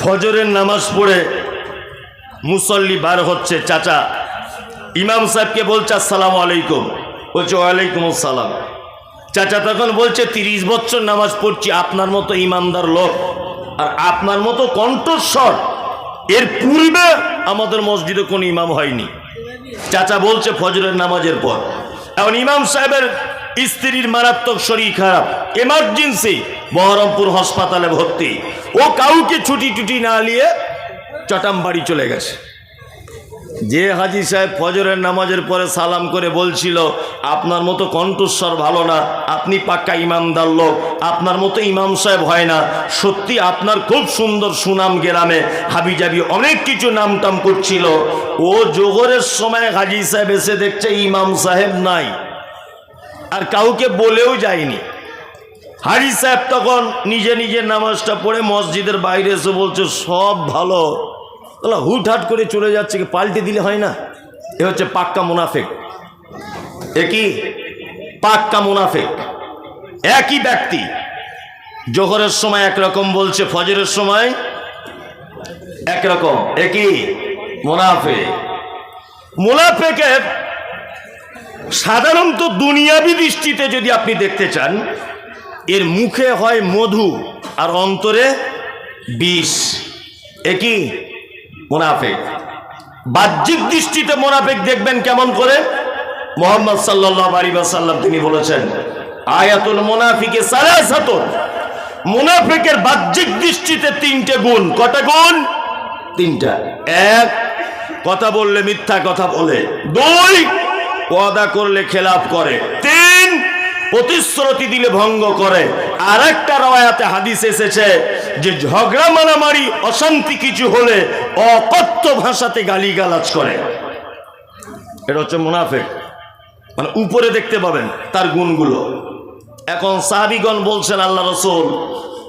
ফজরের নামাজ পড়ে মুসল্লি বার হচ্ছে, চাচা ইমাম সাহেবকে বলছে আসসালামু আলাইকুম, বলছে ওয়ালাইকুম আসসালাম। চাচা তখন বলছে 30 বছর নামাজ পড়ছি, আপনার মতো ইমানদার লোক আর আপনার মতো কণ্ঠস্বর এর পূর্বে আমাদের মসজিদে কোনো ইমাম হয়নি। চাচা বলছে ফজরের নামাজের পর। এখন ইমাম সাহেবের স্ত্রীর মারাত্মক শরীর খারাপ, এমার্জেন্সি, বহরমপুর হাসপাতালে ভর্তি। ও কাউকে ছুটি টুটি না নিয়ে চটাম বাড়ি চলে গেছে। যে হাজি সাহেব ফজরের নামাজের পরে সালাম করে বলছিল আপনার মতো কণ্ঠস্বর ভালো না, আপনি পাক্কা ইমামদার লোক, আপনার মতো ইমাম সাহেব হয় না, সত্যি আপনার খুব সুন্দর সুনাম গ্রামে হাবিজাবি অনেক কিছু নামটাম করছিল। ও জোহরের সময় হাজি সাহেব এসে দেখছে ইমাম সাহেব নাই, আর কাউকে বলেও যায়নি। হাজি সাহেব তখন নিজে নিজে নামাজটা পড়ে মসজিদের বাইরে এসে বলছে সব ভালো, হুটহাট করে চলে যাচ্ছে, পাল্টে দিলে হয় না? এ হচ্ছে পাক্কা মুনাফিক। একই পাক্কা মুনাফিক। একই ব্যক্তি জোহরের সময় একরকম বলছে, ফজরের সময় একরকম। একই মুনাফিক। মুনাফিকের সাধারণত দুনিয়াবি দৃষ্টিতে যদি আপনি দেখতে চান, এর মুখে হয় মধু আর অন্তরে বিষ। একই মুনাফিক। বাহ্যিক দৃষ্টিতে মুনাফিক দেখবেন কেমন করে? মুহাম্মদ সাল্লাল্লাহু আলাইহি ওয়াসাল্লাম তিনি বলেছেন আয়াতুল মুনাফিকে সালাসাতুন, মুনাফিকের বাহ্যিক দৃষ্টিতে 3টে গুণ। কটা গুণ? 3টা। 1, কথা বললে মিথ্যা কথা বলে। 2, ওয়াদা করলে খেলাফ করে। 3, প্রতিশ্রুতি দিলে ভঙ্গ করে। আর একটা রওয়ায়াতে হাদিস এসেছে যে ঝগড়া মারামারি অশান্তি কিছু হলে অকথ্য ভাষাতে গালিগালাজ করে। এটা হচ্ছে মুনাফিক। মানে উপরে দেখতে পাবেন তার গুণগুলো। এখন সাহাবীগণ বলছেন আল্লাহ রাসূল,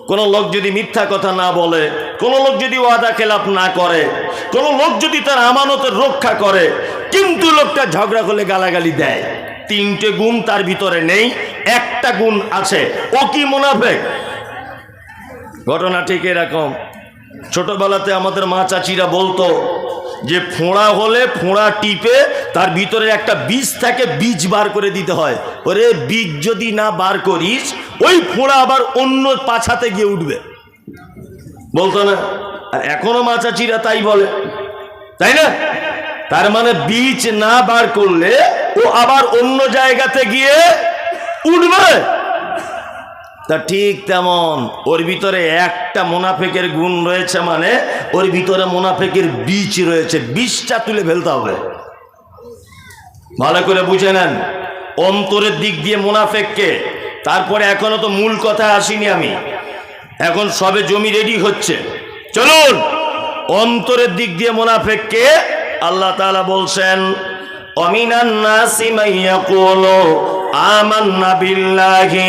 কোন লোক যদি মিথ্যা কথা না বলে, কোন লোক যদি ওয়াদা খেলাফ না করে, কোন লোক যদি তার আমানতের রক্ষা করে, কিন্তু লোকটা ঝগড়া করলে গালাগালি দেয়, 3টে গুণ তার ভিতরে নেই, একটা গুণ আছে। ও কি মুনাফিক? ঘটনা ঠিক এরকম। ছোটবেলাতে আমাদের মা চাচিরা বলতো যে ফোঁড়া হলে ফোঁড়া টিপে তার ভিতরে একটা বীজ থাকে, বীজ বার করে দিতে হয়। ওরে বীজ যদি না বার করিস ওই ফোঁড়া আবার অন্য পাছাতে গিয়ে উঠবে, বলতো না? আর এখনো মা চাচিরা তাই বলে, তাই না? তার মানে বীজ না বার করলে ও আবার অন্য জায়গাতে গিয়ে উঠবে। তা ঠিক তেমন ওর ভিতরে একটা মুনাফিকের গুণ রয়েছে, মানে ওর ভিতরে মুনাফিকের বীজ রয়েছে। বীজটা তুলে ফেলতে হবে। ভালো করে বুঝে নেন অন্তরের দিক দিয়ে মুনাফিককে। তারপরে এখনো তো মূল কথায় আসিনি আমি, এখন সবে জমি রেডি হচ্ছে। চলুন অন্তরের দিক দিয়ে মুনাফিককে আল্লাহ তাআলা বলছেন অমিনান নাসি মান ইয়াকুলু আমান্না বিল্লাহি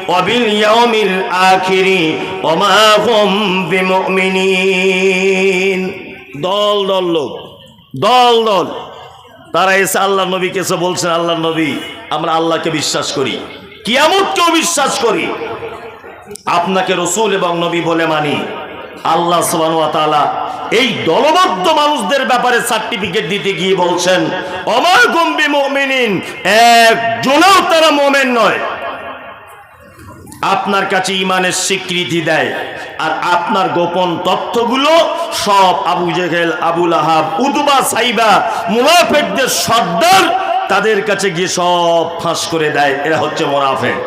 ওয়া বিল ইয়াউমিল আখিরি ওয়া মা হুম বিমুমিনিন। দল দল লোক, দল দল তারা এসে আল্লাহ নবীকে এসে বলছেন আল্লাহ নবী আমরা আল্লাহকে বিশ্বাস করি, কিয়ামতকেও বিশ্বাস করি, আপনাকে রাসূল এবং নবী বলে মানি। আল্লাহ সুবহানাহু ওয়া তাআলা এই দলবদ্ধ মানুষদের ব্যাপারে সার্টিফিকেট দিতে গিয়ে বলছেন ওমা হুম বিমুমিনিন, একজনও তারা মুমিন নয়। আপনার কাছে ঈমানের স্বীকৃতি দেয় আর আপনার গোপন তথ্যগুলো সব আবু জেহেল, আবু লাহাব, উতবা, সাইবা, মুনাফিকদের সর্দার, তাদের কাছে গিয়ে সব ফাঁস করে দেয়। এরা হচ্ছে মুনাফিক।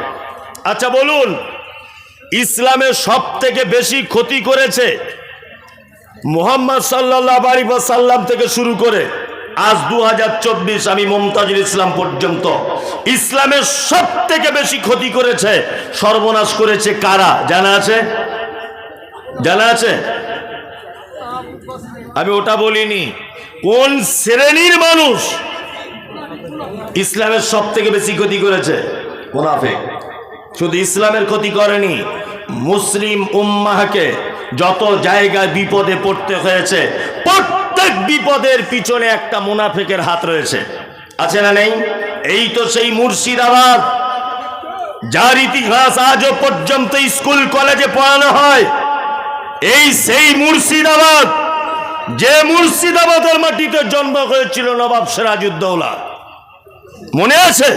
আচ্ছা বলুন, ইসলামের সব থেকে বেশি ক্ষতি করেছে মুহাম্মদ সাল্লাল্লাহু আলাইহি ওয়াসাল্লাম থেকে শুরু করে আজ 2024 আমি মুমতাজুল ইসলাম পর্যন্ত ইসলামের সব থেকে বেশি ক্ষতি করেছে, সর্বনাশ করেছে কারা জানা আছে? জানা আছে? আমি ওটা বলিনি, কোন শ্রেণীর মানুষ ইসলামের সব থেকে বেশি ক্ষতি করেছে? মুনাফিক। শুধু ইসলামের ক্ষতি করেনি, মুসলিম উম্মাহকে যত জায়গায় বিপদে পড়তে হয়েছে প্রত্যেক বিপদের পিছনে একটা মুনাফিকের হাত রয়েছে। আছে না নেই? এই তো সেই মুর্শিদাবাদ যার ইতিহাস আজও পর্যন্ত স্কুল কলেজে পড়ানো হয়। এই সেই মুর্শিদাবাদ, যে মুর্শিদাবাদের মাটিতে জন্ম হয়েছিল নবাব সিরাজউদ্দৌলা। মনে আছে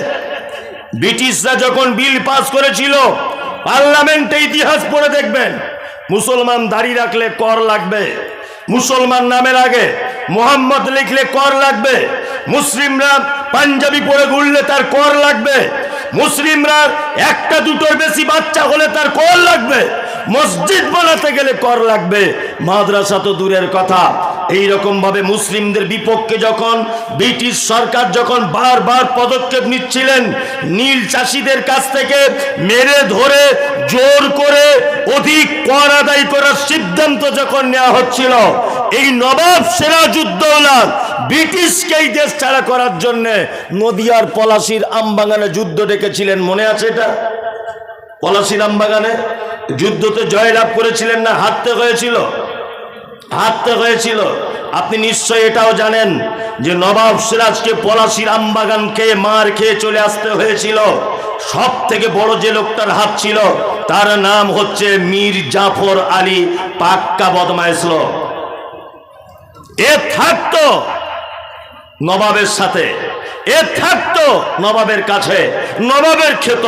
ব্রিটিশরা যখন বিল পাস করেছিল, পার্লামেন্টে ইতিহাস পড়ে দেখবেন, মুসলমান দাড়ি রাখলে কর লাগবে, মুসলমান নামের আগে মোহাম্মদ লিখলে কর লাগবে, মুসলিমরা পাঞ্জাবি পরে ঘুরলে তার কর লাগবে, মুসলিমরা একটা দুটোর বেশি বাচ্চা হলে তার কর লাগবে, মসজিদ বানাতে গেলে কর লাগবে, মাদ্রাসা তো দূরের কথা। এই রকম ভাবে মুসলিমদের বিপক্ষে যখন ব্রিটিশ সরকার যখন বারবার পদক্ষেপ নিচ্ছিলেন, নীল চাষীদের কাছ থেকে মেরে ধরে জোর করে অধিক কর আদায় করার সিদ্ধান্ত যখন নেওয়া হচ্ছিল, এই নবাব সিরাজউদ্দৌলা ব্রিটিশকে এই দেশ ছাড়া করার জন্য নদিয়ার পলাশীর আমবাগানে যুদ্ধ ডেকেছিলেন। মনে আছে এটা? পলাশীর আমবাগানে যুদ্ধতে জয়লাভ করেছিলেন না হারতে হয়েছিল? হারতে হয়েছিল। আপনি নিশ্চয় এটাও জানেন যে নবাব সিরাজকে পলাশীর আমবাগানকে মার খেয়ে চলে আসতে হয়েছিল। সব থেকে বড় যে লোকটার হাত ছিল তার নাম হচ্ছে মীর জাফর আলী, পাক্কা বদমাইশ লোক। এ থাকতো নবাবের সাথে, এ থাকতো নবাবের কাছে, নবাবের খেত,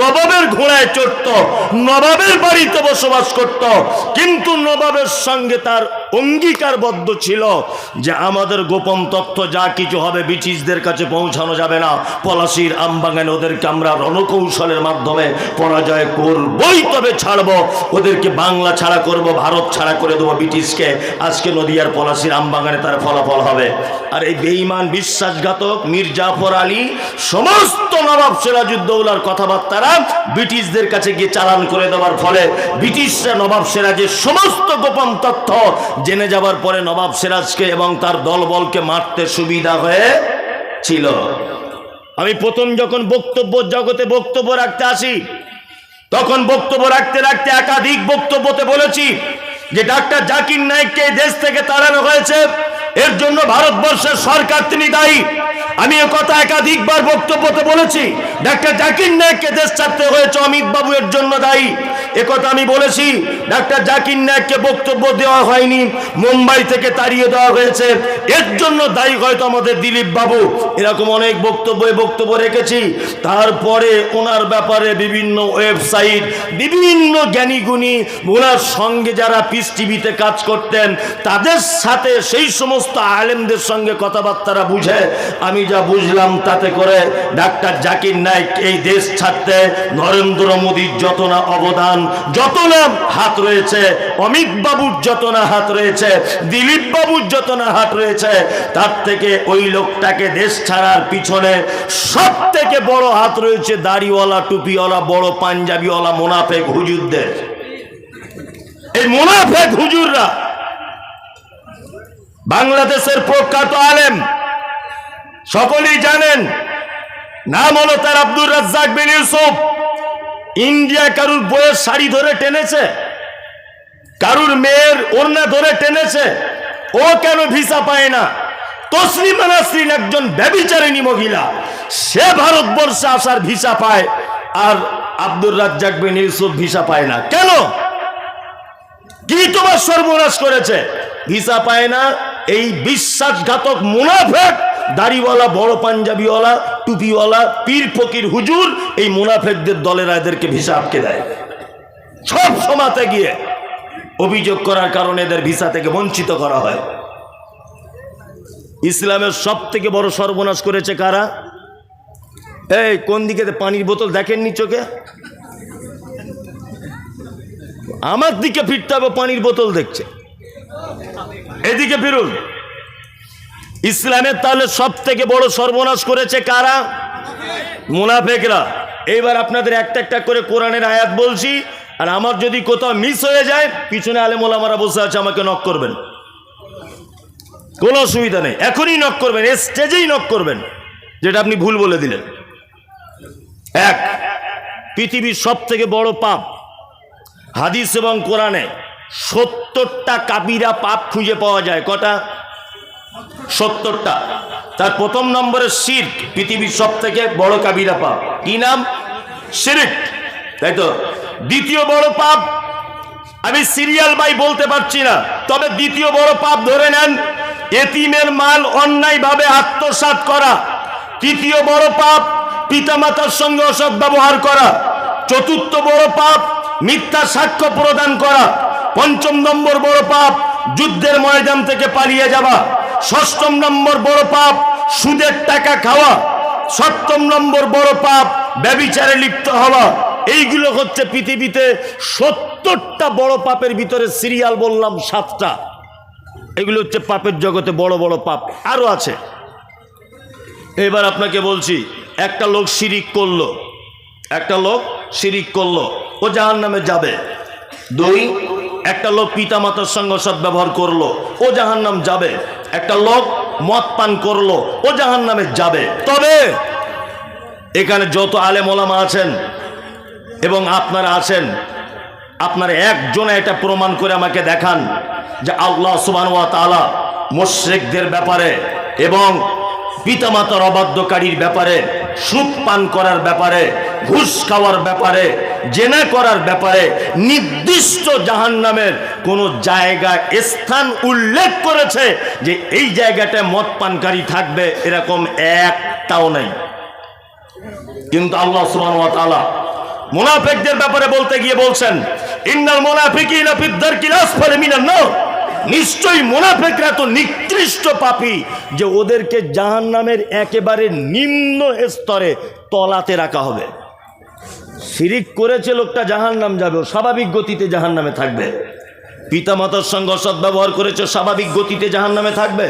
নবাবের ঘোড়ায় চড়ত, নবাবের বাড়িতে বসবাস করত, কিন্তু নবাবের সঙ্গে তার অঙ্গীকারবদ্ধ ছিল যে আমাদের গোপন তথ্য যা কিছু হবে ব্রিটিশদের কাছে পৌঁছানো যাবে না। পলাশীর আমবাগানে ওদেরকে আমরা রণকৌশলের মাধ্যমে পরাজয় করবই, তবে ছাড়বো ওদেরকে, বাংলা ছাড়া করব, ভারত ছাড়া করে দেবো ব্রিটিশকে। আজকে নদিয়ার পলাশীর আমবাগানে তার ফলাফল হবে। আর এই বেঈমান বিশ্বাসঘাতক মীর জাফর আলী সমস্ত নবাব সিরাজউদ্দৌলার কথাবার্তারা ব্রিটিশদের কাছে গিয়ে চালান করে দেওয়ার ফলে ব্রিটিশরা নবাব সিরাজের সমস্ত গোপন তথ্য জেনে যাবার পরে নবাব সিরাজকে এবং তার দলবলকে মারতে সুবিধা হয়েছিল। আমি প্রথম যখন বক্তব্য জগতে বক্তব্য রাখতে আসি, তখন বক্তব্য রাখতে রাখতে একাধিক বক্তব্যতে বলেছি যে ডাক্তার জাকির নায়েককে দেশ থেকে তাড়ানো হয়েছে, এর জন্য ভারতবর্ষের সরকার তিনি দায়ী। আমি এ কথা একাধিকবার বক্তব্যতে বলেছি। ডাক্তার জাকির নায়েককে দেশ ছাড়তে হয়েছে, অমিত বাবু এর জন্য দায়ী। একথা আমি বলেছি। ডাক্তার জাকির নায়েককে বক্তব্য দেওয়া হয়নি, মুম্বাই থেকে তাড়িয়ে দেওয়া হয়েছে, এর জন্য দায়ী হয়তো আমাদের দিলীপ বাবু। এরকম অনেক বক্তব্য রেখেছি। তারপরে ওনার ব্যাপারে বিভিন্ন ওয়েবসাইট, বিভিন্ন জ্ঞানীগুণী ওনার সঙ্গে যারা পিস টিভিতে কাজ করতেন তাদের সাথে সেই সমস্ত আলেমদের সঙ্গে কথাবার্তা বুঝে আমি যা বুঝলাম, তাতে করে ডাক্তার জাকির নায়েক এই দেশ ছাড়তে নরেন্দ্র মোদীর যত না অবদান, যত না হাত রয়েছে, অমিত বাবুর যত না হাত রয়েছে, দিলীপ বাবুর যত না হাত রয়েছে, তার থেকে ওই লোকটাকে দেশ ছাড়ার পিছনে সব থেকে বড় হাত রয়েছে দাড়িওয়ালা, টুপিওয়ালা, বড় পাঞ্জাবিওয়ালা মুনাফেক হুজুরদের। এই মুনাফেক হুজুররা বাংলাদেশের প্রখ্যাত আলেম, সকলেই জানেন, নাম হলো তার আব্দুর রাজ্জাক বিন ইউসুফ। ইন্ডিয়া কারুর বইয়ের শাড়ি ধরে টেনেছে, কারুর মেয়ের ওড়না ধরে টেনেছে, ও কেন ভিসা পায় না? তসলিমা নাসরিন একজন ব্যভিচারিণী মহিলা, সে ভারতবর্ষে আসার ভিসা পায়, আর আব্দুর রাজ্জাক বিন ইউসুফ ভিসা পায় না। কেন? কি তোমার সর্বনাশ করেছে? ভিসা পায় না এই বিশ্বাসঘাতক মুনাফেক দাড়িওয়ালা, বড় পাঞ্জাবিওয়ালা, টুপিওয়ালা, পীর ফকির হুজুর, এই মুনাফেকদের দলেরা এদেরকে ভিসা আটকে দেয়। সব সমাতে গিয়ে অভিযোগ করার কারণে এদের ভিসা থেকে বঞ্চিত করা হয়। ইসলামের সব থেকে বড় সর্বনাশ করেছে কারা? এই কোন দিকে পানির বোতল দেখেননি চোখে? আমার দিকে ফিরতে হবে, পানির বোতল দেখছে, এদিকে ফিরুন। ইসলামের তাহলে সব থেকে বড় সর্বনাশ করেছে কারা? মুনাফেকরা। এইবার আপনাদের একটা একটা করে কোরআনের আয়াত বলছি, আর আমার যদি কোথাও মিস হয়ে যায়, পিছনে আলেম ওলামারা বসে আছে, আমাকে নক করবেন, কোনো অসুবিধা নেই, এখনই নক করবেন, এই স্টেজেই নক করবেন যেটা আপনি ভুল বলে দিলেন। এক, পৃথিবীর সব থেকে বড় পাপ, হাদিস এবং কোরআনে 70টা কাবিরা পাপ খুঁজে পাওয়া যায়। কটা? 70টা। তার প্রথম নম্বরে শিরক, পৃথিবীর সব থেকে বড় কাবিরা পাপ। কি নাম? শিরক, তাই তো। দ্বিতীয় বড় পাপ আমি সিরিয়াল বাই বলতে পারছি না, তবে দ্বিতীয় বড় পাপ ধরে নেন এতিমের মাল অন্যায়ভাবে আত্মসাৎ করা। তৃতীয় বড় পাপ পিতামাতার সঙ্গে অসৎ ব্যবহার করা। চতুর্থ বড় পাপ মিথ্যা সাক্ষ্য প্রদান করা। পঞ্চম নম্বর বড় পাপ যুদ্ধের ময়দান থেকে পালিয়ে যাওয়া। ষষ্ঠম নম্বর বড় পাপ সুদের টাকা খাওয়া। সপ্তম নম্বর বড় পাপ ব্যভিচারে লিপ্ত হওয়া। এইগুলো হচ্ছে পৃথিবীতে 70টা বড় পাপের ভিতরে সিরিয়াল বললাম 7টা। এগুলো হচ্ছে পাপের জগতে বড় বড় পাপ, আরো আছে। এবার আপনাকে বলছি, একটা লোক শিরিক করলো, একটা লোক শিরিক করলো, ও জাহান্নামে যাবে। 2, একটা লোক পিতামাতার সঙ্গে সদ্ব্যবহার করলো, ও জাহান্নাম যাবে। একটা লোক মদ পান করলো, ও জাহান্নামে যাবে। তবে এখানে যত আলেম ওলামা আছেন এবং আপনারা আছেন, আপনারা একজনে এটা প্রমাণ করে আমাকে দেখান যে আল্লাহ সুবহানাহু ওয়া তাআলা মুশরিকদের ব্যাপারে এবং পিতামাতার অবাধ্যকারীর ব্যাপারে, সুদ পান করার ব্যাপারে, ঘুষ খাওয়ার ব্যাপারে, জেনা করার ব্যাপারে নির্দিষ্ট জাহান্নামের কোন জায়গা স্থান উল্লেখ করেছে যে এই জায়গাটায় মদ পানকারী থাকবে, এরকম একটাও নেই। কিন্তু আল্লাহ সুবহানাহু ওয়া তাআলা মুনাফিকদের ব্যাপারে বলতে গিয়ে বলছেন, ইন্নাল মুনাফিকিনা ফিদ দারকিল আসফালি মিনান নার। নিশ্চয়ই মুনাফিকরা তো নিকৃষ্ট পাপী যে ওদেরকে জাহান্নামের একেবারে নিম্ন স্তরে তলাতে রাখা হবে। শিরিক করেছে লোকটা, জাহান্নাম যাবে, স্বাভাবিক গতিতে জাহান্নামে থাকবে। পিতামাতার সঙ্গে অসৎ ব্যবহার করেছে, স্বাভাবিক গতিতে জাহান্নামে থাকবে।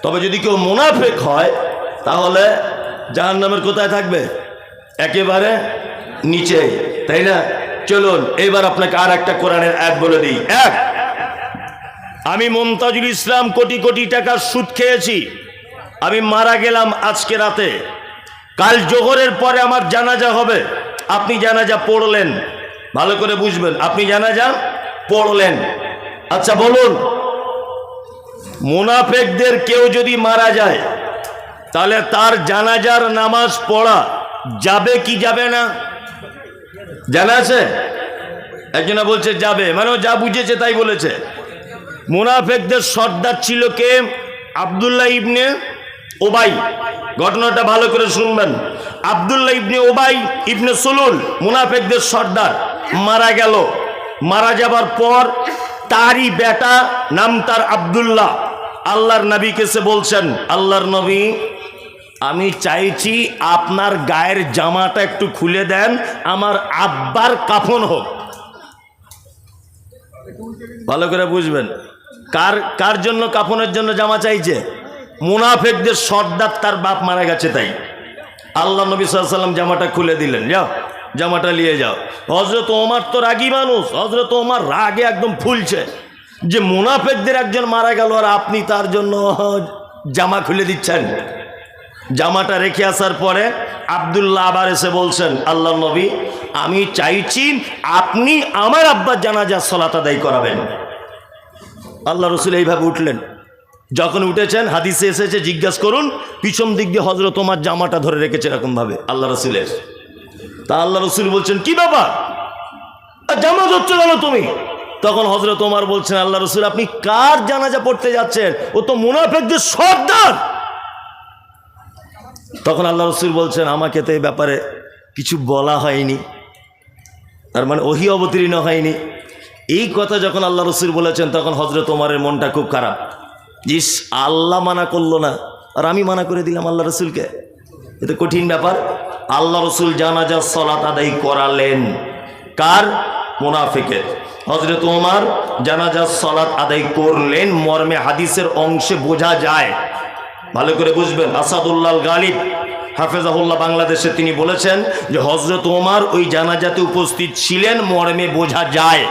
তবে যদি কেউ মুনাফিক হয় তাহলে জাহান্নামের কোথায় থাকবে? একেবারে নিচে, তাই না? চলুন এবার আপনাকে আর একটা কোরআনের আয়াত বলে দিই। এক, আমি মুমতাজুল ইসলাম কোটি কোটি টাকার সুদ খেয়েছি, আমি মারা গেলাম আজকে রাতে, কাল জোহরের পরে আমার জানাজা হবে। আপনি জানাজা পড়লেন, ভালো করে বুঝবেন, আপনি জানাজা পড়লেন। আচ্ছা বলুন, মুনাফিকদের কেউ যদি মারা যায় তাহলে তার জানাজার নামাজ পড়া যাবে কি যাবে না? জানা আছে? একজনা বলছে যাবে, মানে ও যা বুঝেছে তাই বলেছে। মুনাফিকদের সর্দার ছিল কে? আব্দুল্লাহ ইবনে ওবাই। ঘটনাটা ভালো করে শুনবেন। আব্দুল্লাহ ইবনে ওবাই ইবনে সুলুল মুনাফিকদের সর্দার মারা গেল। মারা যাবার পর তারই বেটা, নাম তার আব্দুল্লাহ, আল্লাহর নবীকে সে বলছেন, আল্লাহর নবী আমি চাইছি আপনার গায়ের জামাটা একটু খুলে দেন, আমার আব্বার কাফন হোক। ভালো করে বুঝবেন, কার জন্য কাফনের জন্য জামা চাইছে? মুনাফিকদের সর্দার, তার বাপ মারা গেছে তাই। আল্লাহ নবী সাল্লাল্লাহু আলাইহি ওয়াসাল্লাম জামাটা খুলে দিলেন, যাও জামাটা নিয়ে যাও। হযরত ওমর তো রাগী মানুষ, হযরত ওমর রাগে একদম ফুলছে যে মুনাফিকদের একজন মারা গেল আর আপনি তার জন্য জামা খুলে দিচ্ছেন। জামাটা রেখে আসার পরে আব্দুল্লাহ আবার এসে বলছেন, আল্লাহ নবী আমি চাইছি আপনি আমার আব্বার জানাজার সালাত আদায় করাবেন। আল্লাহ রসুল এইভাবে উঠলেন। যখন উঠেছেন হাদিসে এসেছে, জিজ্ঞাসা করুন, পিছন দিক দিয়ে হযরত ওমর জামাটা ধরে রেখেছে এরকম ভাবে আল্লাহ রসুলের। তা আল্লাহ রসুল বলছেন, কি ব্যাপার, জামা ধরছো কেন তুমি? তখন হযরত ওমর বলছেন, আল্লাহ রসুল আপনি কার জানাজা পড়তে যাচ্ছেন? ও তো মুনাফিকদের সর্দার। তখন আল্লাহ রসুল বলছেন, আমাকে তো এই ব্যাপারে কিছু বলা হয়নি, তার মানে ওহী অবতীর্ণ হয়নি। এই কথা যখন আল্লাহ রসুল বলেছেন তখন হযরত ওমরের মনটা খুব খারাপ। ইস, আল্লাহ মানা করলো না আর আমি মানা করে দিলাম আল্লাহ রসুলকে, এটা কঠিন ব্যাপার। আল্লাহ রসুল জানাজার সালাত আদায় করালেন কার? মুনাফিকের। হযরত ওমর জানাজার সালাত আদায় করলেন, মর্মে হাদিসের অংশে বোঝা যায়, ভালো করে বুঝবেন। আসাদুল্লাহ গালিব হাফেজাহুল্লাহ বাংলাদেশে তিনি বলেছেন যে হযরত ওমর ওই জানাজাতে উপস্থিত ছিলেন, মর্মে বোঝা যায়।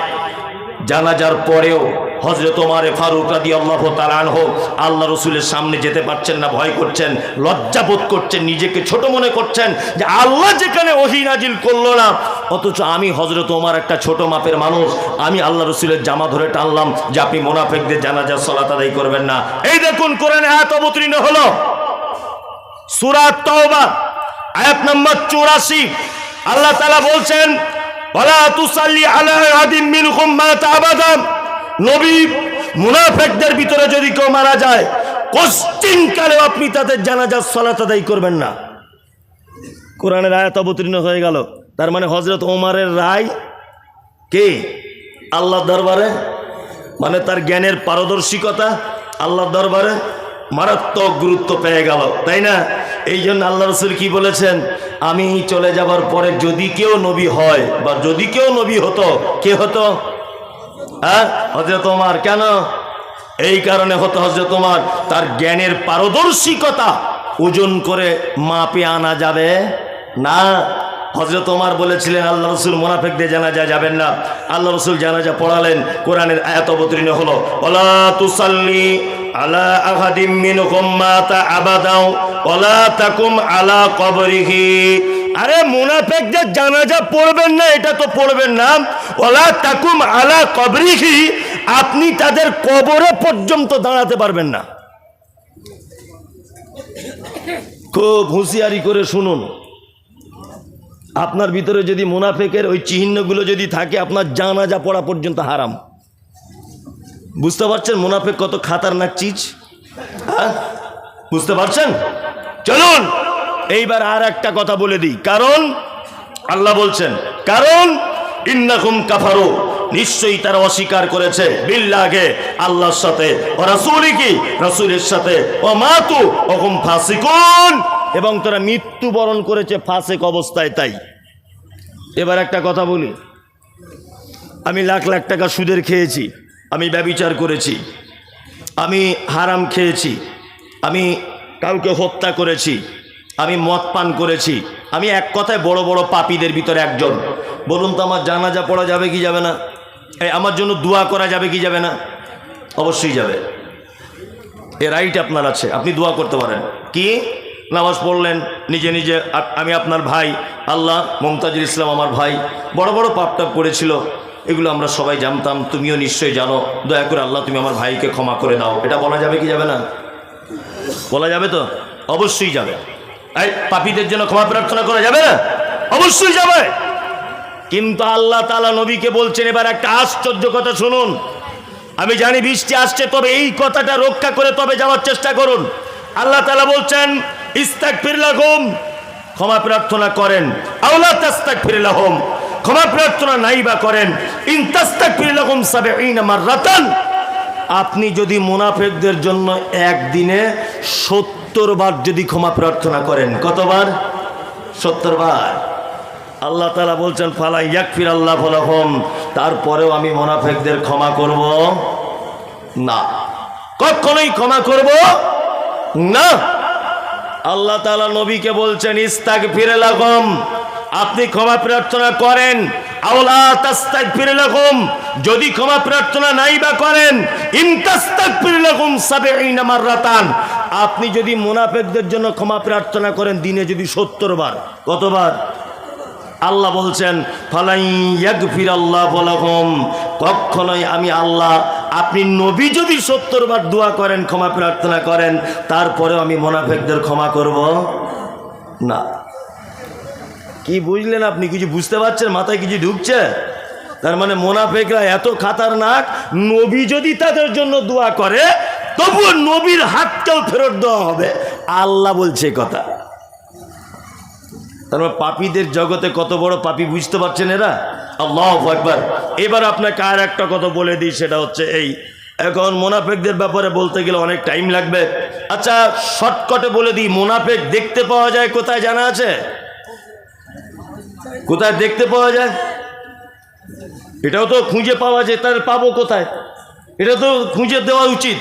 জানাজার পরেও হযরত ওমর ফারুক রাদিয়াল্লাহু তাআলা আনহু আল্লাহ রসুলের সামনে যেতে পারছেন না, ভয় করছেন, লজ্জাবোধ করছেন, নিজেকে ছোট মনে করছেন যে আল্লাহ যেখানে ওহী নাজিল করলো না, অথচ আমি হযরত ওমর একটা ছোট মাপের মানুষ, আমি আল্লাহ রসুলের জামা ধরে টানলাম যে আপনি মুনাফিকদের জানাজার সালাত আদায় করবেন না। এই দেখুন কোরআনে আয়াত অবতীর্ণ হলো, সূরা তাওবা আয়াত নম্বর 84। আল্লাহ তাআলা বলছেন, ওয়ালা তুসাল্লি আলা আহাদিন মিনহুম মাতা আবাদা, নবী মুনাফিকদের ভিতরে যদি কেউ মারা যায় কোশ্চিনকালেও আপনি তাদের জানাজার সালাত আদায় করবেন না। কোরআনের আয়াত অবতীর্ণ হয়ে গেল। তার মানে হযরত ওমরের রায় কে আল্লাহর দরবারে, মানে তার জ্ঞানের পারদর্শিকতা আল্লাহর দরবারে মারাত্মক গুরুত্ব পেয়ে গেল, তাই না? এই জন্য আল্লাহ রাসূল কি বলেছেন, আমি চলে যাবার পরে যদি কেউ নবী হয় বা যদি কেউ নবী হতো, কে হতো? হ্যাঁ, হযরত ওমর। কেন? এই কারণে হতো হযরত ওমর, তার জ্ঞানের পারদর্শিকতা ওজন করে মাপে আনা যাবে না। হযরত ওমর বলেছিলেন আল্লাহ রাসূল মুনাফিকদের জানাজা যাবেন না। আল্লাহ রাসূল জানাজা পড়ালেন, কোরআনের আয়াত অবতীর্ণ হলো, ওয়ালা তুসাল্লি আলা আহাদিম মিনহুম মাতা আবাদা ওয়ালা তাকুম আলা কবরিহি। আরে মুনাফিকদের জানাজা পড়বেন না, এটা তো পড়বেন না। ওয়ালা তাকুম আলা কবরিহি, আপনি তাদের কবরে পর্যন্ত দাঁড়াতে পারবেন না। খুব হুঁশিয়ারি করে শুনুন, আপনার ভিতরে যদি মুনাফিকের ওই চিহ্নগুলো যদি থাকে, আপনার জানাজা পড়া পর্যন্ত হারাম। বুঝতে পারছেন মুনাফিক কত খাতারনাক চিজ? বুঝতে পারছেন? চলুন এইবার আর একটা কথা বলে দিই। কারণ আল্লাহ বলছেন, কারণ ইন্নাকুম কাফারু, নিশ্চয়ই তারা অস্বীকার করেছে বিল্লাহে, আল্লাহর সাথে, ও রাসূলিহি, রাসূলের সাথে, ও মাতু ওহুম ফাসিকুন, এবং তারা মৃত্যুবরণ করেছে ফাসিক অবস্থায়। তাই এবার একটা কথা বলি, আমি লাখ লাখ টাকা সুদের খেয়েছি, আমি ব্যভিচার করেছি, আমি হারাম খেয়েছি, আমি কাউকে হত্যা করেছি, আমি মদ পান করেছি, আমি এক কথায় বড় বড় পাপীদের ভিতরে একজন। বলুন তো আমার জানাজা পড়া যাবে কি যাবে না? আমার জন্য দোয়া করা যাবে কি যাবে না? অবশ্যই যাবে। এ রাইট আপনার আছে, আপনি দোয়া করতে পারেন। কি? নামাজ পড়লেন নিজে নিজে, আমি আপনার ভাই, আল্লাহ মুমতাজুল ইসলাম আমার ভাই বড় বড় পাপ টাপ করেছিল, এগুলো আমরা সবাই জানতাম, তুমিও নিশ্চয়ই জানো, দয়া করে আল্লাহ তুমি আমার ভাইকে ক্ষমা করে দাও, এটা বলা যাবে কি যাবে না? বলা যাবে তো? অবশ্যই যাবে। এই পাপীদের জন্য ক্ষমা প্রার্থনা করা যাবে না? অবশ্যই যাবে। কিন্তু আল্লাহ তাআলা নবীকে বলছেন, এবার একটা আশ্চর্য কথা শুনুন। আমি জানি বৃষ্টি আসছে, তবে এই কথাটা রক্ষা করে তবে যাওয়ার চেষ্টা করুন। আল্লাহ তাআলা বলছেন, ইস্তাগফির লাহুম, ক্ষমা প্রার্থনা করেন, আওলা তাস্তাগফির লাহুম, ক্ষমা প্রার্থনা নাই বা করেন, ইন তাস্তাগফির লাহুম ৭০ মাররাতান, আপনি যদি মুনাফিকদের জন্য একদিনে ৭০ বার যদি ক্ষমা প্রার্থনা করেন, কতবার? ৭০ বার। আল্লাহ তাআলা বলছেন, ফালা ইয়াগফির আল্লাহু লাহুম, তারপরেও আমি মুনাফিকদের ক্ষমা করব না, কখনোই ক্ষমা করব না। আল্লাহ তাআলা নবীকে বলছেন, ইস্তাগফির লাহুম, আপনি ক্ষমা প্রার্থনা করেন, আওলা তাস্তাগফির লাহুম, যদি ক্ষমা প্রার্থনা নাই বা করেন, ইন তাস্তাগফির লাহুম ৭০ মাররাতান, আপনি যদি মুনাফিকদের জন্য ক্ষমা প্রার্থনা করেন দিনে যদি ৭০ বার, কতবার? আল্লাহ বলছেন, ফালাই ইয়াগফির আল্লাহু লাহুম, কখনোই আমি আল্লাহ, আপনি নবী যদি ৭০ বার দোয়া করেন, ক্ষমা প্রার্থনা করেন, তারপরেও আমি মুনাফিকদের ক্ষমা করব না। কি বুঝলেন আপনি? কিছু বুঝতে পারছেন? মাথায় কিছু ঢুকছে? তার মানে মুনাফিকরা এত খাতারনাক, নবী যদি তাদের জন্য দোয়া করে তবুও নবীর হাতটাও ফেরত দেওয়া হবে, আল্লাহ বলছে কথা। তারপর পাপীদের জগতে কত বড় পাপী বুঝতে পারছেন এরা? আল্লাহু আকবার। এবার আপনাকে আর একটা কথা বলে দিই, সেটা হচ্ছে এই, এখন মুনাফিকদের ব্যাপারে বলতে গেলে অনেক টাইম লাগবে। আচ্ছা শর্টকাটে বলে দিই, মুনাফিক দেখতে পাওয়া যায় কোথায় জানা আছে? কোথায় দেখতে পাওয়া যায়? এটাও তো খুঁজে পাওয়া যায়, তার পাবো কোথায়? এটা তো খুঁজে দেওয়া উচিত।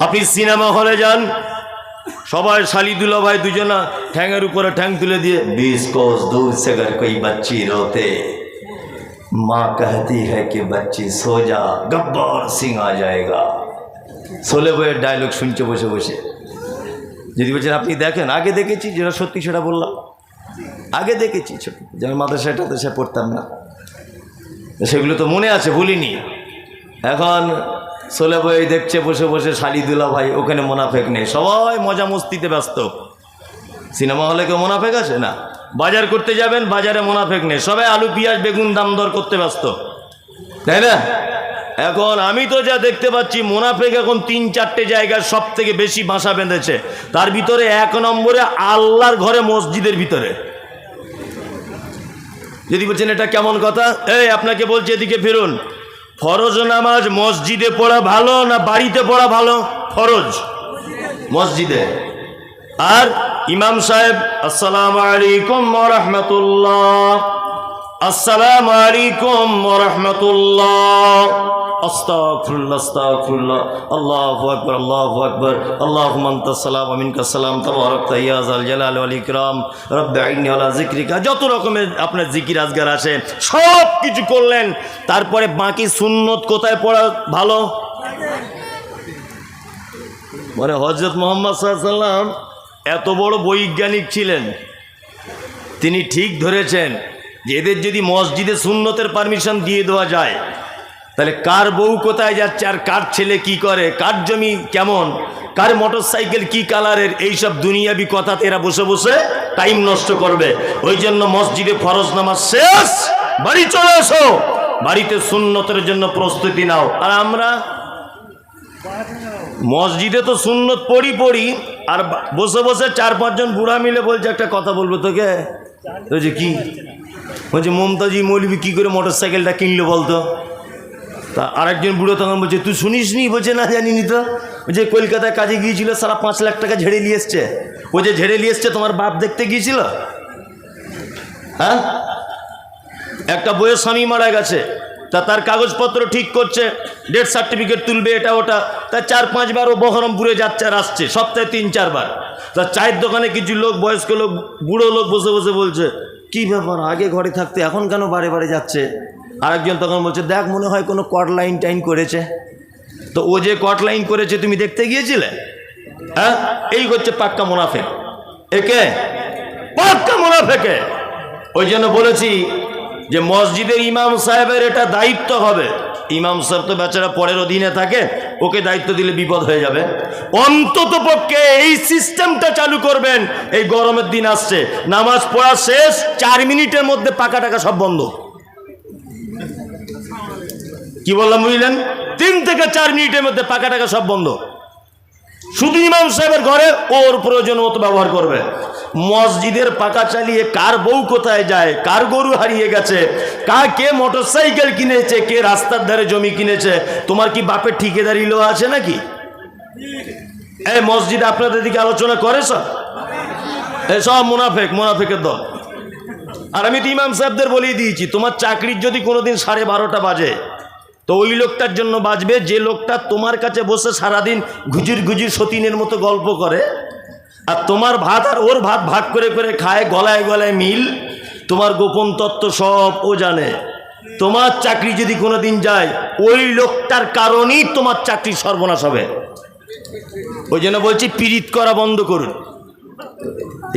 আপনি সিনেমা হলে যান, সবাই শালি দুলা ভাই দুজনা ঠ্যাঙের উপরে ঠ্যাং তুলে দিয়ে, 20 কোস दूर से अगर कोई बच्ची रोते माँ कहती है कि बच्ची सो जा, गब्बर सिंह आ जाएगा। সোলে বইয়ের ডায়লগ শুনছে বসে বসে। যদি বলছেন আপনি দেখেন, আগে দেখেছি, যেটা সত্যি সেটা বললাম, আগে দেখেছি, ছোট যেমন মাদ্রাসাটাতে সে পড়তাম না, সেগুলো তো মনে আছে, ভুলিনি। এখন সোলে বই দেখছে বসে বসে শালি দুলা ভাই, ওখানে মুনাফিক নেই, সবাই মজা মস্তিতে ব্যস্ত। সিনেমা হলে কেউ মুনাফিক আছে না? বাজার করতে যাবেন, বাজারে মুনাফেক নেই, সবাই আলু পেঁয়াজ বেগুন দাম দর করতে ব্যস্ত, তাই না? এখন আমি তো যা দেখতে পাচ্ছি, মুনাফেক এখন 3-4টে জায়গায় সব থেকে বেশি বাসা বেঁধেছে। তার ভিতরে 1 নম্বরে আল্লাহর ঘরে, মসজিদের ভিতরে। যদি বলছেন এটা কেমন কথা, আপনাকে বলছি এদিকে ফিরুন। ফরজ নামাজ মসজিদে পড়া ভালো না বাড়িতে পড়া ভালো? ফরজ মসজিদে। আর ইমাম সাহেব আসসালামু আলাইকুম ওয়া রাহমাতুল্লাহ, আসসালামু আলাইকুম ওয়া রাহমাতুল্লাহ, আস্তাগফিরুল্লাহ আস্তাগফিরুল্লাহ, আল্লাহু আকবার আল্লাহু আকবার, আল্লাহুম্মা আনতাস সালাম ওয়া মিনকাস সালাম, তাবারাকতা ইয়া যাল জালালি ওয়াল ইকরাম, রব্বি আইন্নি আলা যিকরিকা। যত রকমের আপনার জিকির আজগার আছে সব কিছু করলেন। তারপরে বাকি সুন্নত কোথায় পড়া ভালো? মানে হযরত মুহাম্মদ সাল্লাল্লাহু আলাইহি ওয়াসাল্লাম এত বড় বৈজ্ঞানিক ছিলেন, তিনি ঠিক ধরেছেন যে এদের যদি মসজিদে সুন্নতের পারমিশন দিয়ে দেওয়া যায়, তাহলে কার বউ কোথায় যাচ্ছে, আর কার ছেলে কি করে, কার জমি কেমন, কার মোটরসাইকেল কি কালারের, এইসব দুনিয়াবি কথাতে এরা বসে বসে টাইম নষ্ট করবে। ওই জন্য মসজিদে ফরজ নামাজ শেষ, বাড়ি চলে এসো, বাড়িতে সুন্নতের জন্য প্রস্তুতি নাও। আর আমরা মসজিদে তো সুন্নত পড়ি, আর বসে বসে 4-5 জন বুড়া মিলে বলছে একটা কথা বলবো তোকে। বলছে কি? বলছে মমতাজি মৌলবি কি করে মোটরসাইকেলটা কিনলো বলতো? তা আরেকজন বুড়ো তখন বলছে তুই শুনিস নি? বলছে না জানিনি তো। যে কলকাতায় কাজে গিয়েছিল, সারা 5 লাখ টাকা ঝেড়ে নিয়ে এসছে। ও যে ঝেড়ে নিয়ে এসছে তোমার বাপ দেখতে গিয়েছিল? হ্যাঁ, একটা বইয়ের স্বামী মারা গেছে, তা তার কাগজপত্র ঠিক করছে, ডেথ সার্টিফিকেট তুলবে, এটা ওটা। তা 4-5 বার ও বহরমপুরে যাচ্ছে আর আসছে, সপ্তাহে 3-4 বার। তা চায়ের দোকানে কিছু লোক, বয়স্ক লোক, বুড়ো লোক বসে বসে বলছে কি ব্যাপার, আগে ঘরে থাকতে এখন কেন বারে বারে যাচ্ছে? আরেকজন তখন বলছে দেখ মনে হয় কোনো কট লাইন টাইন করেছে। তো ও যে কট লাইন করেছে তুমি দেখতে গিয়েছিলে? হ্যাঁ, এই হচ্ছে পাক্কা মুনাফিক, একে পাক্কা মুনাফিকে। ওই জন্য বলেছি যে মসজিদের ইমাম সাহেবের এটা দায়িত্ব হবে। ইমাম সাহেব তো বেচারা পরের অধীনে থাকে, ওকে দায়িত্ব দিলে বিপদ হয়ে যাবে। অন্তত পক্ষে এই সিস্টেমটা চালু করবেন। এই গরমের দিন আসছে, নামাজ পড়া শেষ, 4 মিনিটের মধ্যে পাকা টাকা সব বন্ধ। কি বললাম বুঝলেন? 3 থেকে 4 মিনিটের মধ্যে পাকা টাকা সব বন্ধ। শুধু ইমাম সাহেবের ঘরে ওর প্রয়োজন মতো ব্যবহার করবে। মসজিদের পাকা চালিয়ে কার বউ কোথায় যায়, কার গরু হারিয়ে গেছে, কে মোটরসাইকেল কিনেছে, কে রাস্তার ধারে জমি কিনেছে, তোমার কি বাপের ঠিকাদারি লো আছে নাকি? এই মসজিদে আপনাদের দিকে আলোচনা করে সব? এসব মুনাফেকের দল। আর আমি তো ইমাম সাহেবদের বলেই দিয়েছি, তোমার চাকরির যদি কোনোদিন 12:30 বাজে, তো ওই লোকটার জন্য বাজবে যে লোকটা তোমার কাছে বসে সারাদিন ঘুজির সতীনের মতো গল্প করে, আর তোমার ভাত আর ওর ভাত ভাগ করে করে খায়, গলায় গলায় মিল, তোমার গোপন তত্ত্ব সব ও জানে। তোমার চাকরি যদি কোনোদিন যায়, ওই লোকটার কারণেই তোমার চাকরি সর্বনাশ হবে। ওই জন্য বলছি পীড়িত করা বন্ধ করুন।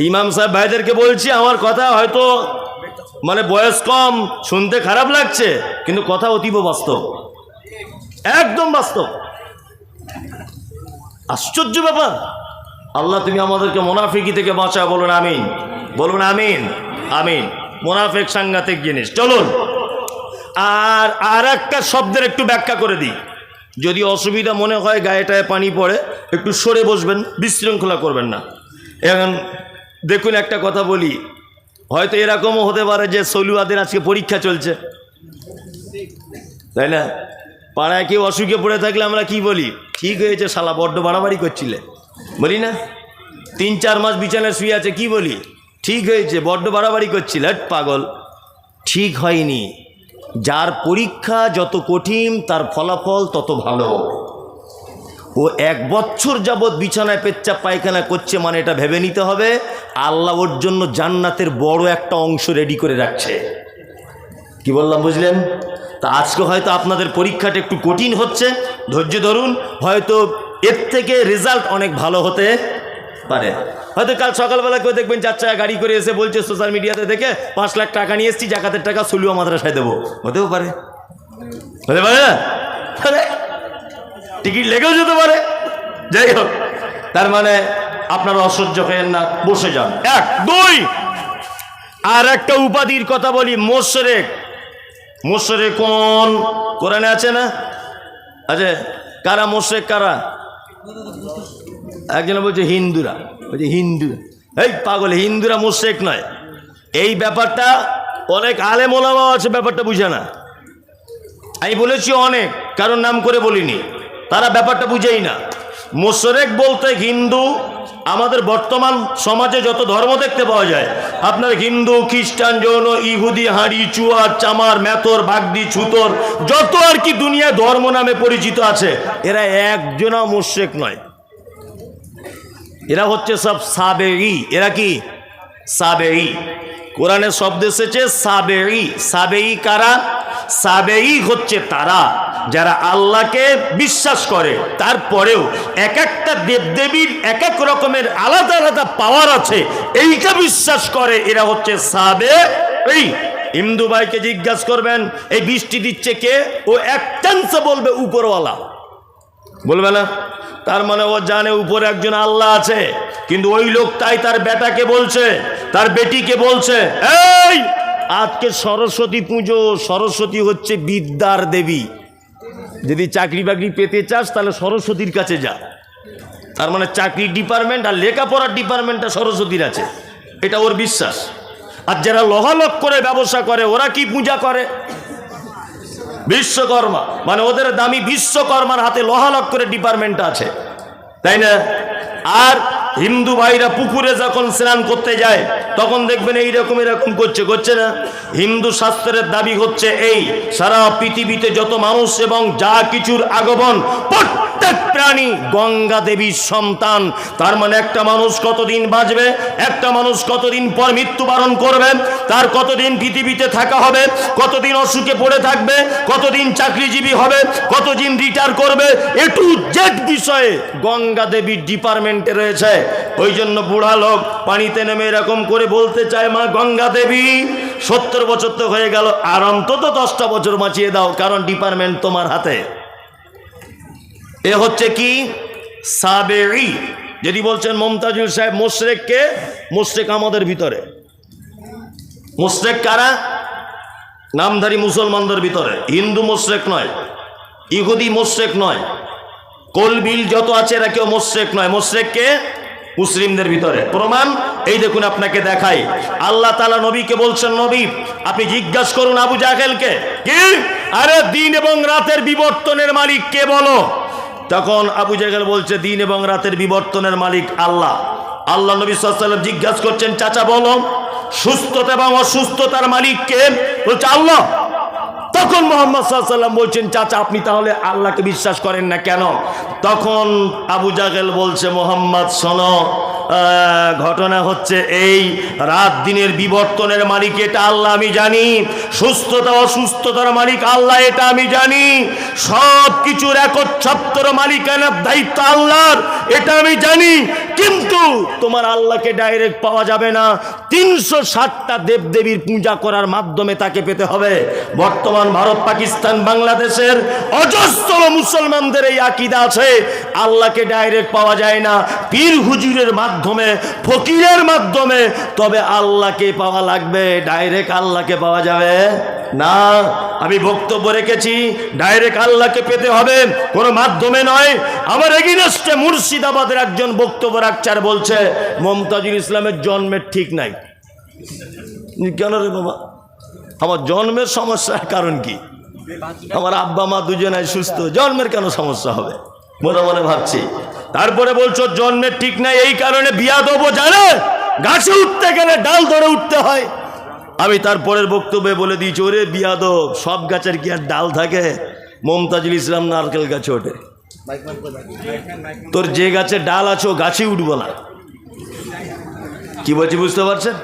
ইমাম সাহেব ভাইদেরকে বলছি, আমার কথা হয়তো মানে বয়স কম, শুনতে খারাপ লাগছে, কিন্তু কথা অতীব বাস্তব, একদম বাস্তব। আশ্চর্য ব্যাপার। আল্লাহ তুমি আমাদেরকে মুনাফিকি থেকে বাঁচা, বলুন আমিন, বলুন আমিন, আমিন। মুনাফিক সাংঘাতিক জিনিস। চলুন আর একটা শব্দের একটু ব্যাখ্যা করে দিই। যদি অসুবিধা মনে হয়, গায়েটায় পানি পড়ে, একটু সরে বসবেন, বিশৃঙ্খলা করবেন না। এখন দেখুন একটা কথা বলি, হয়তো এরকমও হতে পারে যে সলুয়াদের আজকে পরীক্ষা চলছে, তাই না? পাড়ায় কেউ অসুখে পড়ে থাকলে আমরা কি বলি? ঠিক হয়েছে শালা, বড্ড বাড়াবাড়ি করছিলে, বলি না? 3-4 মাস বিছানায় শুয়ে আছে, কি বলি? ঠিক হয়েছে, বড্ড বাড়াবাড়ি করছিল, পাগল। ঠিক হয়নি। যার পরীক্ষা যত কঠিন, তার ফলাফল তত ভালো। ও 1 বছর যাবৎ বিছানায় পেচ্ছাপ পায়খানা করছে, মানে এটা ভেবে নিতে হবে আল্লাহ ওর জন্য জান্নাতের বড় একটা অংশ রেডি করে রাখছে। কি বললাম বুঝলেন? তা আজকে হয়তো আপনাদের পরীক্ষাটা একটু কঠিন হচ্ছে, ধৈর্য ধরুন, হয়তো এর থেকে রেজাল্ট অনেক ভালো হতে পারে। হয়তো কাল সকালবেলা কেউ দেখবেন 4 চাকা গাড়ি করে এসে বলছে সোশ্যাল মিডিয়াতে দেখে 5 লাখ টাকা নিয়ে এসেছি, জাকাতের টাকা সলুয়া মাদ্রাসায় দেবো। হতেও পারে, হতে পারে না? টিকিট লেগেও যেতে পারে। যাই হোক, তার মানে আপনারা অসহ্য হয়েন না, বসে যান। 1, 2 আর একটা উপাধির কথা বলি, মোশরেক। মোশরেক কোন কোরআনে আছে না? আচ্ছা, কারা মোশরেক কারা? একজন বলছে হিন্দুরা, বলছে হিন্দুরা। এই পাগল, হিন্দুরা মোশরেক নয়। এই ব্যাপারটা অনেক আলেম ওলামা আছে, ব্যাপারটা বুঝে না। আমি বলেছি অনেক, কারণ নাম করে বলিনি, তারা ব্যাপারটা বুঝেই না। মোশরেক বলতে হিন্দু, আমাদের বর্তমান সমাজে যত ধর্ম দেখতে পাওয়া যায়, আপনার হিন্দু, খ্রিস্টান, জৈন, ইহুদি, হাঁড়ি, চুয়ার, চামার, মেথর, বাগদি, ছুতর, যত আর কি দুনিয়ায় ধর্ম নামে পরিচিত আছে, এরা একজনও মোশরেক নয়। এরা হচ্ছে সব সাবেঈ। এরা কি? সাবেঈ। কোরআনে শব্দ এসেছে সাবেঈ। সাবেঈ কারা? সাবেঈ হচ্ছে তারা যারা আল্লাহকে বিশ্বাস করে, তারপরেও এক একটা দেবদেবীর এক এক রকমের আলাদা আলাদা পাওয়ার আছে, এইটা বিশ্বাস করে। এরা হচ্ছে সাবেঈ। হিন্দু ভাইকে জিজ্ঞাসা করবেন এই বৃষ্টি দিচ্ছে কে, ও এক চান্সে বলবে উপরওয়ালা, বলবে না? তার মানে ও জানে উপরে একজন আল্লাহ আছে। কিন্তু ওই লোকটাই তার বেটাকে বলছে, তার বেটিকে বলছে, এই আজকে সরস্বতী পুজো, সরস্বতী হচ্ছে বিদ্যার দেবী, যদি চাকরি বাকরি পেতে চাস তাহলে সরস্বতীর কাছে যা। তার মানে চাকরির ডিপার্টমেন্ট আর লেখাপড়ার ডিপার্টমেন্টটা সরস্বতীর আছে, এটা ওর বিশ্বাস। আর যারা লহালক করে ব্যবসা করে, ওরা কি পূজা করে? বিশ্বকর্মা। মানে ওদের দামি বিশ্বকর্মার হাতে লহালক করে ডিপার্টমেন্টটা আছে, তাই না? আর হিন্দু ভাইরা পুকুরে যখন স্নান করতে যায়, তখন দেখবেন এইরকম এরকম করছে না? হিন্দু শাস্ত্রের দাবি হচ্ছে এই, সারা পৃথিবীতে যত মানুষ এবং যা কিছুর আগমন, প্রত্যেক প্রাণী গঙ্গা দেবীর সন্তান। তার মানে একটা মানুষ কতদিন বাঁচবে, একটা মানুষ কতদিন পর মৃত্যুবরণ করবে, তার কতদিন পৃথিবীতে থাকা হবে, কতদিন অসুখে পড়ে থাকবে, কতদিন চাকরিজীবী হবে, কতদিন রিটায়ার করবে, এ টু জেড বিষয়ে গঙ্গা দেবীর ডিপার্টমেন্টে রয়েছে। ওই জন্য বুড়া লোক পানিতে নেমে এরকম করে বলতে চায়, মা গঙ্গা দেবী 70 বছর তো হয়ে গেল, আর অন্তত 10টা বছর বাঁচিয়ে দাও, কারণ ডিপার্টমেন্ট তোমার হাতে। এ হচ্ছে কি? সাবেঈ। যদি বলছেন মমতাজুল সাহেব মোশরেক কে, মোশরেক আমাদের ভিতরে। মোশরেক কারা? নামধারী মুসলমানদের ভিতরে। হিন্দু মোশরেক নয়, ইহুদি মোশরেক নয়, কলবিল যত আছে এরা কেউ মোশরেক নয়। মোশরেক কে? মুসলিমদের ভিতরে। প্রমাণ এই দেখুন, আপনাকে দেখাই। আল্লাহ তাআলা নবীকে বলছেন, নবী আপনি জিজ্ঞাসা করুন আবু জাহেলকে, কি আরে দিন এবং রাতের বিবর্তনের মালিক কে বলো? তখন আবু জাহেল বলছে, দিন এবং রাতের বিবর্তনের মালিক আল্লাহ। আল্লাহ নবী সাল্লাল্লাহু আলাইহি ওয়াসাল্লাম জিজ্ঞাসা করছেন, চাচা বলো সুস্থতা এবং অসুস্থতার মালিক কে? বলছে আল্লাহ। তখন মুহাম্মদ সাল্লাল্লাহু আলাইহি ওয়াসাল্লাম বলছেন, চাচা আপনি তাহলে আল্লাহকে বিশ্বাস করেন না কেন? তখন আবু জাহেল বলছে, মুহাম্মদ শোনো, ঘটনা হচ্ছে এই, রাত দিনের বিবর্তনের মালিক এটা আল্লাহ আমি জানি, সুস্থতা অসুস্থতার মালিক আল্লাহ এটা আমি জানি, সব কিছুর একচ্ছত্র মালিকানার দায়িত্ব আল্লাহর এটা আমি জানি, কিন্তু তোমার আল্লাহকে ডাইরেক্ট পাওয়া যাবে না, 360টা দেবদেবীর পূজা করার মাধ্যমে তাকে পেতে হবে। বর্তমান ভারত, পাকিস্তান, বাংলাদেশের অজস্র মুসলমানদের এই আকীদা আছে, আল্লাহকে ডাইরেক্ট পাওয়া যায় না, পীর হুজুরের মাধ্যমে, ফকিরের মাধ্যমে, তবে আল্লাহকে পাওয়া লাগবে, ডাইরেক্ট আল্লাহকে পাওয়া যাবে না। আমি বক্তব্য রেখেছি, ডাইরেক্ট আল্লাহকে পেতে হবে, কোনো মাধ্যমে নয়। আমার এগেইনস্টে মুর্শিদাবাদের একজন বক্তব্য রাখছে আর বলছে মমতাজুল ইসলামের জন্মের ঠিক নাই। কেন রে বাবা? আমার জন্মের সমস্যার কারণ কি? আমার আব্বা মা দুজনাই সুস্থ, জন্মের কেন সমস্যা হবে মনে মনে ভাবছি। তারপরে বলছো জন্মের ঠিক নাই, এই কারণে বিয়া দেবো, জানে গাছে উঠতে গেলে ডাল ধরে উঠতে হয়। আমি তারপরের বক্তব্যে বলে দিয়েছি, ওরে বিয়াদব, সব গাছের কি আর ডাল থাকে? মমতাজুল ইসলাম নারকেল গাছে ওঠে, তোর যে গাছে ডাল আছে ও গাছেই উঠবো না। কি বলছি বুঝতে পারছেন?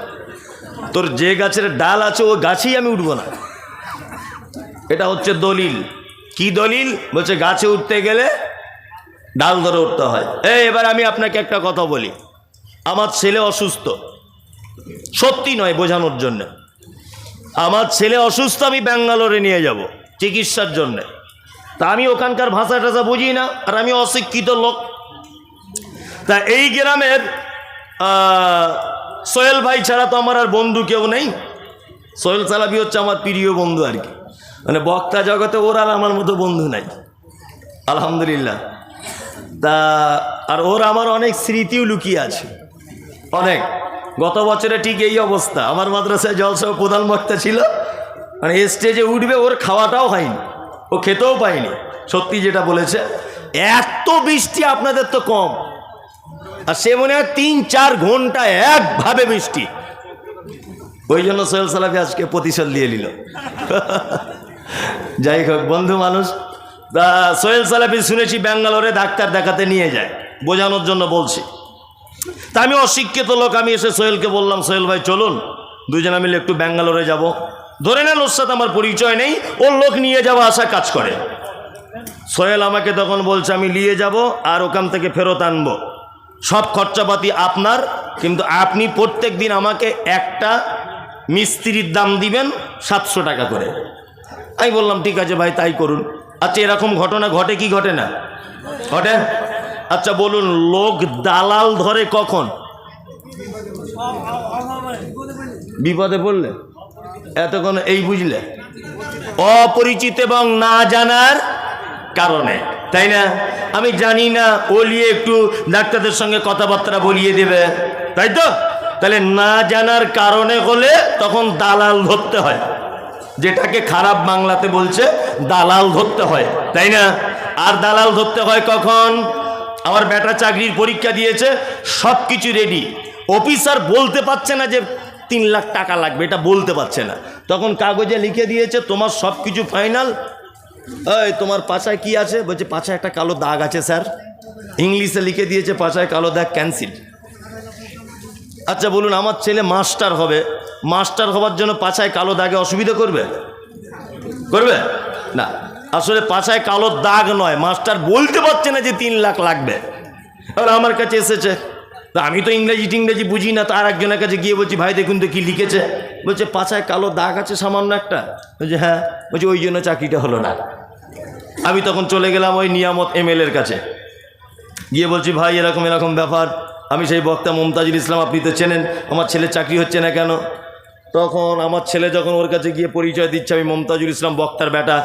তোর যে গাছের ডাল আছে ও গাছেই আমি উঠবো না, এটা হচ্ছে দলিল। কি দলিল? বলছে গাছে উঠতে গেলে ডাল ধরে উঠতে হয়। এবার আমি আপনাকে একটা কথা বলি, আমার ছেলে অসুস্থ, সত্যি নয় বোঝানোর জন্য, আমার ছেলে অসুস্থ, আমি ব্যাঙ্গালোরে নিয়ে যাব চিকিৎসার জন্য। তা আমি ওখানকার ভাষা টাষা বুঝি না, আর আমি অশিক্ষিত লোক। তা এই গ্রামের সোহেল ভাই ছাড়া তো আমার আর বন্ধু কেউ নেই। সোহেল সালাফি হচ্ছে আমার প্রিয় বন্ধু আর কি, মানে বক্তা জগতে ওর আর আমার মতো বন্ধু নাই, আলহামদুলিল্লাহ। তা আর ওর আমার অনেক স্মৃতিও লুকিয়ে আছে, অনেক। গত বছরে ঠিক এই অবস্থা, আমার মাদ্রাসায় জলসা প্রধান বক্তা ছিল, মানে স্টেজে উঠবে ওর খাওয়াটাও হয়নি, ও খেতেও পায়নি, সত্যি যেটা বলেছে। এত বৃষ্টি, আপনাদের তো কম, আর সে মনে হয় 3-4 ঘন্টা একভাবে বৃষ্টি। ওই জন্য সোহেল সালাফি আজকে প্রতিশোধ দিয়ে নিল। যাই হোক, বন্ধু মানুষ। তা সোহেল সালাফি শুনেছি ব্যাঙ্গালোরে ডাক্তার দেখাতে নিয়ে যায়, বোঝানোর জন্য বলছি। তা আমি অশিক্ষিত লোক, আমি এসে সোহেলকে বললাম, সোহেল ভাই চলুন দুজনে মিলে একটু ব্যাঙ্গালোরে যাব। ধরে নেন ওর সাথে আমার পরিচয় নেই, ওর লোক নিয়ে যাওয়া আসা কাজ করে। সোহেল আমাকে তখন বলছে আমি নিয়ে যাব আর ওখান থেকে ফেরত আনবো, সব খরচাপাতি আপনার, কিন্তু আপনি প্রত্যেক দিন আমাকে একটা মিস্ত্রির দাম দিবেন 700 টাকা করে। আমি বললাম ঠিক আছে ভাই, তাই করুন। আচ্ছা, এরকম ঘটনা ঘটে কি ঘটে না? ঘটে। আচ্ছা বলুন, লোক দালাল ধরে কখন? বিপদে পড়লে। এতক্ষণ এই বুঝলে, অপরিচিত এবং না জানার কারণে, তাই না? আমি জানি না, ও নিয়ে একটু ডাক্তারদের সঙ্গে কথাবার্তা বলিয়ে দেবে, তাই তো? তাহলে না জানার কারণে হলে তখন দালাল ধরতে হয়, যেটাকে খারাপ বাংলাতে বলছে দালাল ধরতে হয়, তাই না? আর দালাল ধরতে হয় কখন? আমার বেটা চাকরির পরীক্ষা দিয়েছে, সব কিছু রেডি, অফিসার বলতে পারছে না যে 3 লাখ টাকা লাগবে, এটা বলতে পারছে না, তখন কাগজে লিখে দিয়েছে তোমার সব কিছু ফাইনাল। এই তোমার পাছায় কি আছে? বলছে পাছায় একটা কালো দাগ আছে স্যার। ইংলিশে লিখে দিয়েছে পাছায় কালো দাগ, ক্যান্সেল। আচ্ছা বলুন, আমার ছেলে মাস্টার হবে, মাস্টার হওয়ার জন্য পাছায় কালো দাগে অসুবিধা করবে? করবে না। আসলে পাছায় কালো দাগ নয়, মাস্টার বলতে পারছে না যে 3 লাখ লাগবে। আর আমার কাছে এসেছে, তা আমি তো ইংরেজি বুঝি না, তার একজনের কাছে গিয়ে বলছি ভাই দেখুন তো কি লিখেছে। বলছে পাছায় কালো দাগ আছে সামান্য একটা। বলছে হ্যাঁ। বলছে ওই জন্য চাকরিটা হলো না। আমি তখন চলে গেলাম ওই নিয়ামত ML-এর কাছে, গিয়ে বলছি ভাই এরকম এরকম ব্যাপার, আমি সেই বক্তা মমতাজুল ইসলাম, আপনি তো চেনেন, আমার ছেলে চাকরি হচ্ছে না কেন? তখন আমার ছেলে যখন ওর কাছে গিয়ে পরিচয় দিচ্ছে আমি মমতাজুল ইসলাম বক্তার বেটা,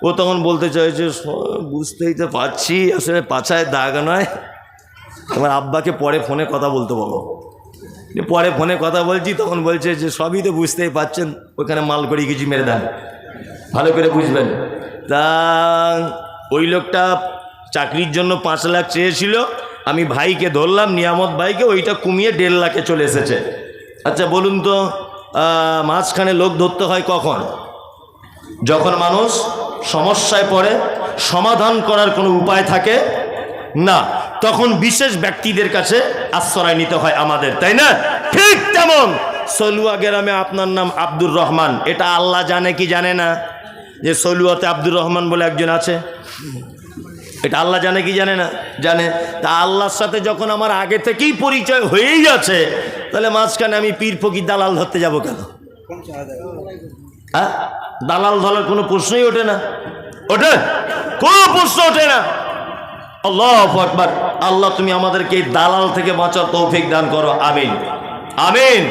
ও তখন বলতে চাইছে বুঝতেই তো পারছি আসলে পাছায় দাগ নয়, তোমার আব্বাকে পরে ফোনে কথা বলতে বলো। পরে ফোনে কথা বলছি, তখন বলছে যে সবই তো বুঝতেই পারছেন, ওখানে মাল করি কিছু মেরে দেন, ভালো করে বুঝবেন। তা ওই লোকটা চাকরির জন্য 5 লাখ চেয়েছিল, আমি ভাইকে ধরলাম, নিয়ামত ভাইকে, ওইটা কমিয়ে 1.5 লাখে চলে এসেছে। আচ্ছা বলুন তো, মাঝখানে লোক ধরতে হয় কখন? যখন মানুষ সমস্যায় পড়ে, সমাধান করার কোনো উপায় থাকে না, তখন বিশেষ ব্যক্তিদের কাছে আশ্রয় নিতে হয় আমাদের, তাই না? ঠিক তেমন সলুয়া গ্রামে আপনার নাম আব্দুর রহমান, এটা আল্লাহ জানে কি জানে না যে সলুয়াতে আব্দুর রহমান বলে একজন আছে? এটা আল্লাহ জানে কি জানে না? জানে। তা আল্লাহর সাথে যখন আমার আগে থেকেই পরিচয় হয়েই আছে, তাহলে মাঝখানে আমি পীর ফকির দালাল ধরতে যাব কেন? হ্যাঁ, দালাল ধরার কোনো প্রশ্নই ওঠে না, ওঠে? কোনো প্রশ্ন ওঠে না। আল্লাহু আকবার। আল্লাহ তুমি আমাদেরকে দালাল থেকে বাঁচার তৌফিক দান করো, আমিন আমিন।